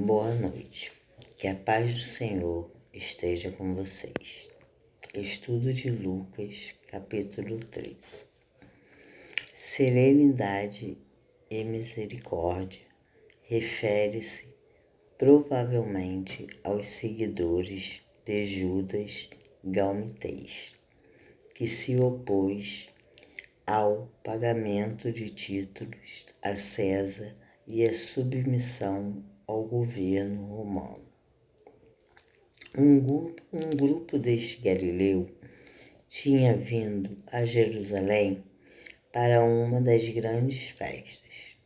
Boa noite. Que a paz do Senhor esteja com vocês. Estudo de Lucas, capítulo 3. Serenidade e misericórdia refere-se provavelmente aos seguidores de Judas Galmitez, que se opôs ao pagamento de títulos a César e a submissão ao governo romano. Um grupo deste Galileu tinha vindo a Jerusalém para uma das grandes festas,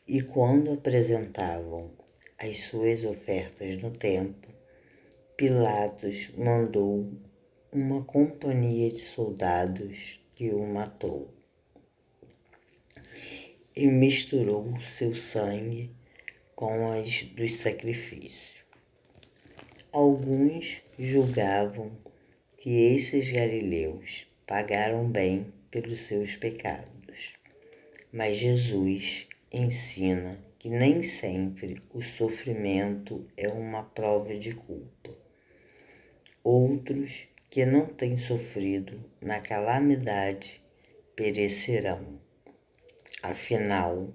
e quando apresentavam as suas ofertas no templo, Pilatos mandou uma companhia de soldados que o matou e misturou seu sangue com as dos sacrifícios. Alguns julgavam que esses galileus pagaram bem pelos seus pecados, mas Jesus ensina que nem sempre o sofrimento é uma prova de culpa. Outros que não têm sofrido na calamidade perecerão, afinal,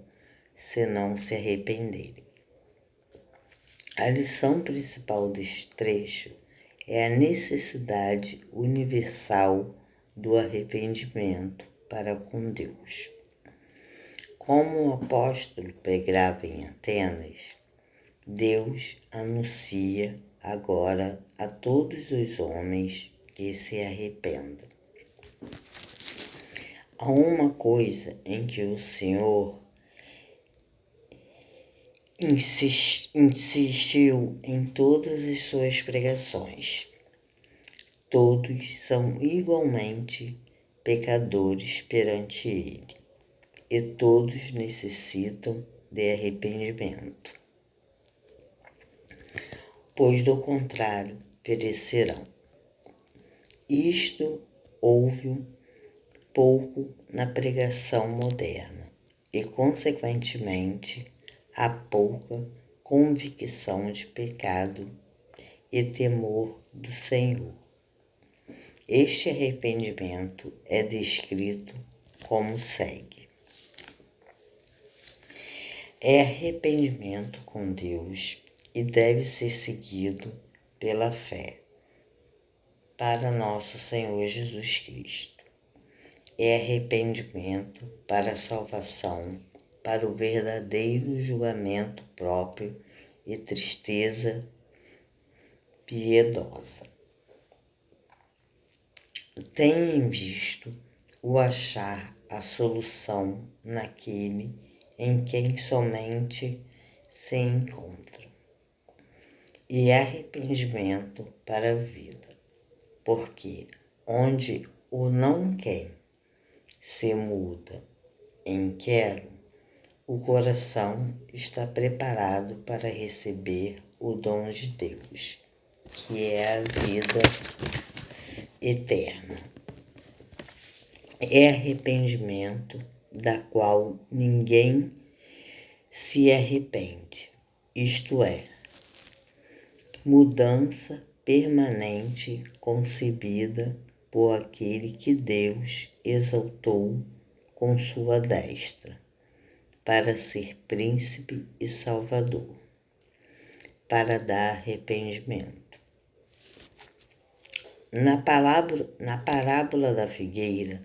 se não se arrependerem. A lição principal deste trecho é a necessidade universal do arrependimento para com Deus. Como o apóstolo pregava em Atenas, Deus anuncia agora a todos os homens que se arrependam. Há uma coisa em que o Senhor insistiu em todas as suas pregações. Todos são igualmente pecadores perante Ele, e todos necessitam de arrependimento, pois do contrário perecerão. Isto houve pouco na pregação moderna e, consequentemente, há pouca convicção de pecado e temor do Senhor. Este arrependimento é descrito como segue: é arrependimento com Deus e deve ser seguido pela fé para nosso Senhor Jesus Cristo. É arrependimento para a salvação, para o verdadeiro julgamento próprio e tristeza piedosa. Tenho em visto o achar a solução naquele em quem somente se encontra, e arrependimento para a vida, porque onde o não quer se muda em quero, o coração está preparado para receber o dom de Deus, que é a vida eterna. É arrependimento da qual ninguém se arrepende, isto é, mudança permanente concebida por aquele que Deus exaltou com sua destra para ser príncipe e salvador, para dar arrependimento. Na parábola da figueira,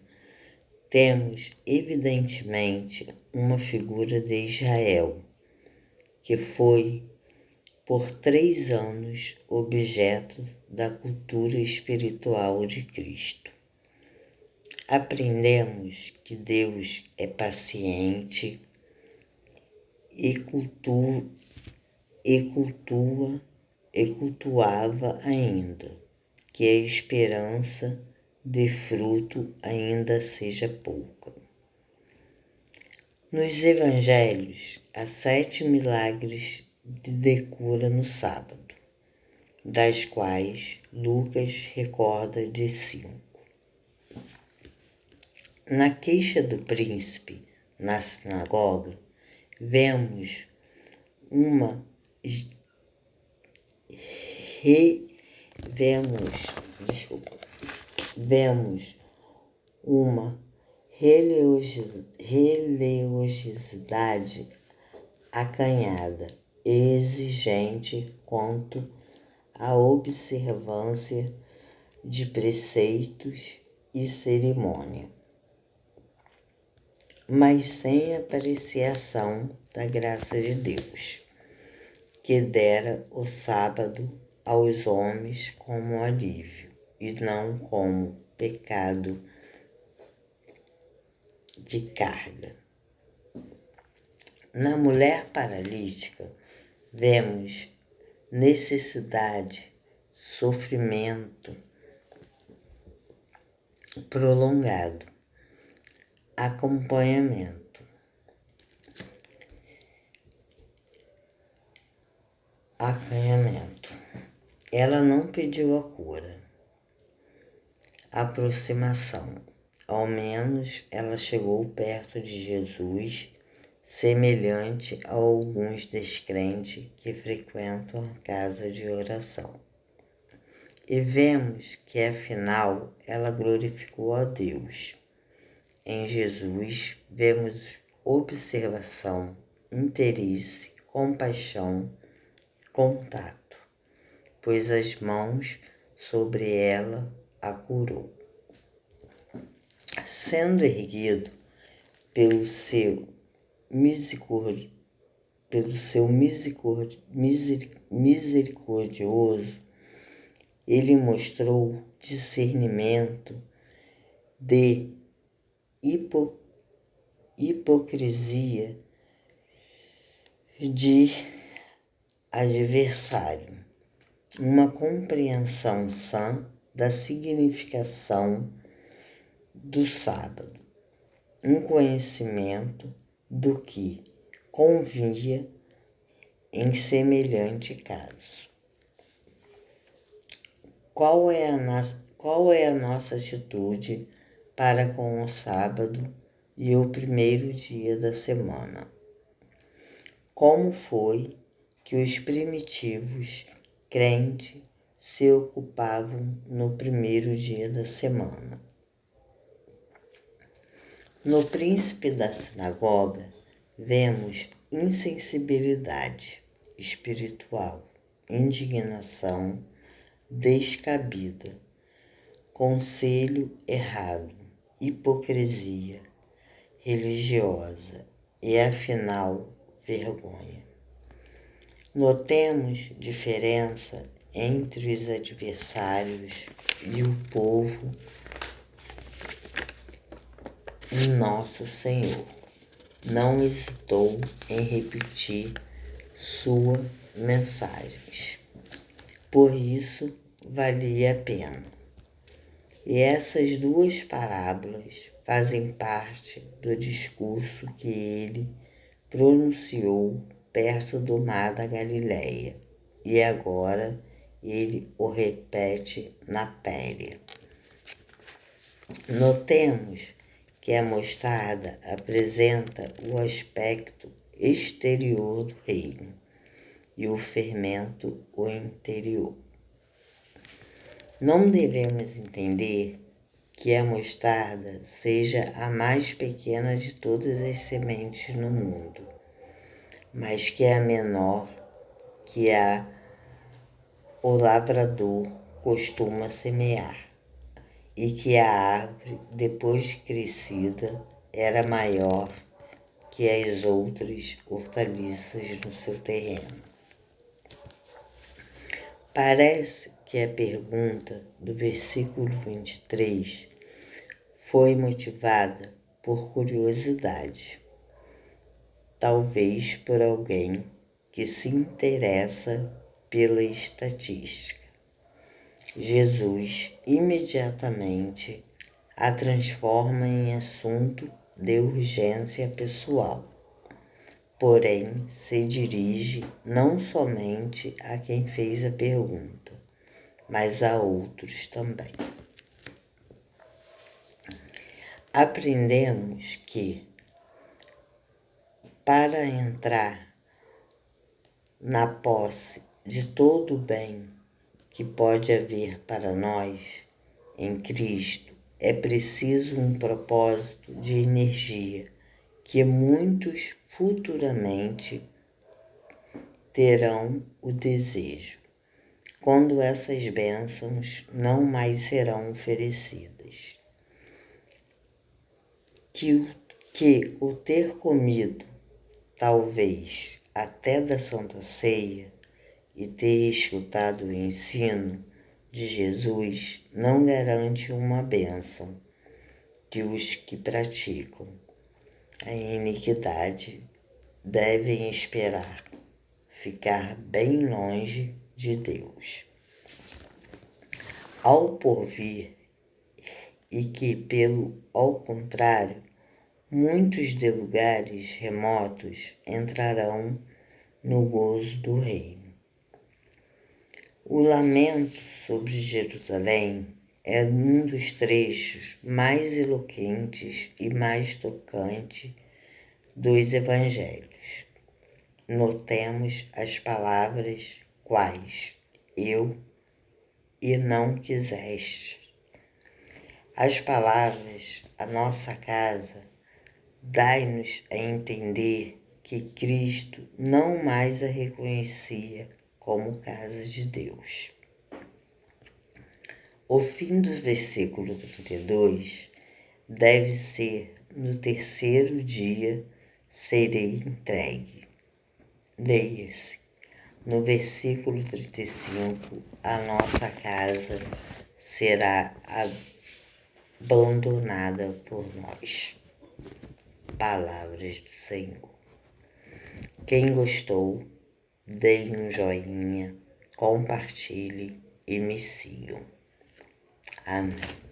temos evidentemente uma figura de Israel, que foi por 3 anos objeto da cultura espiritual de Cristo. Aprendemos que Deus é paciente e cultuava ainda que a esperança de fruto ainda seja pouca. Nos evangelhos, há 7 milagres de cura no sábado, das quais Lucas recorda de 5. Na queixa do príncipe na sinagoga, vemos uma vemos uma religiosidade acanhada e exigente quanto à observância de preceitos e cerimônia, mas sem apreciação da graça de Deus, que dera o sábado aos homens como alívio e não como pecado de carga. Na mulher paralítica, vemos necessidade, sofrimento prolongado, acompanhamento. Acanhamento. Ela não pediu a cura. Aproximação. Ao menos ela chegou perto de Jesus, semelhante a alguns descrentes que frequentam a casa de oração. E vemos que, afinal, ela glorificou a Deus. Em Jesus, vemos observação, interesse, compaixão, contato, pois as mãos sobre ela a curou. Sendo erguido pelo seu misericordioso, ele mostrou discernimento de hipocrisia de adversário, uma compreensão sã da significação do sábado, um conhecimento do que convinha em semelhante caso. Qual é a nossa atitude para com o sábado e o primeiro dia da semana? Como foi que os primitivos crentes se ocupavam no primeiro dia da semana? No príncipe da sinagoga, vemos insensibilidade espiritual, indignação descabida, conselho errado, hipocrisia religiosa e, afinal, vergonha. Notemos diferença entre os adversários e o povo e Nosso Senhor não hesitou em repetir suas mensagens. Por isso, valia a pena. E essas duas parábolas fazem parte do discurso que ele pronunciou perto do mar da Galileia, e agora ele o repete na Pérea. Notemos que a mostarda apresenta o aspecto exterior do reino e o fermento o interior. Não devemos entender que a mostarda seja a mais pequena de todas as sementes no mundo, mas que é a menor que o lavrador costuma semear, e que a árvore, depois de crescida, era maior que as outras hortaliças no seu terreno. Parece que a pergunta do versículo 23 foi motivada por curiosidade, talvez por alguém que se interessa pela estatística. Jesus imediatamente a transforma em assunto de urgência pessoal, porém se dirige não somente a quem fez a pergunta, mas a outros também. Aprendemos que, para entrar na posse de todo o bem que pode haver para nós em Cristo, é preciso um propósito de energia que muitos futuramente terão o desejo, quando essas bênçãos não mais serão oferecidas. Que o ter comido, talvez, até da Santa Ceia e ter escutado o ensino de Jesus não garante uma bênção que os que praticam a iniquidade devem esperar ficar bem longe de Deus. Ao porvir, e que, ao contrário, muitos de lugares remotos entrarão no gozo do reino. O lamento sobre Jerusalém é um dos trechos mais eloquentes e mais tocantes dos evangelhos. Notemos as palavras quais eu e não quiseste. As palavras, a nossa casa, dai-nos a entender que Cristo não mais a reconhecia como casa de Deus. O fim do versículo 32 deve ser: no terceiro dia serei entregue. Leia-se. No versículo 35, a nossa casa será abandonada por nós. Palavras do Senhor. Quem gostou, dê um joinha, compartilhe e me sigam. Amém.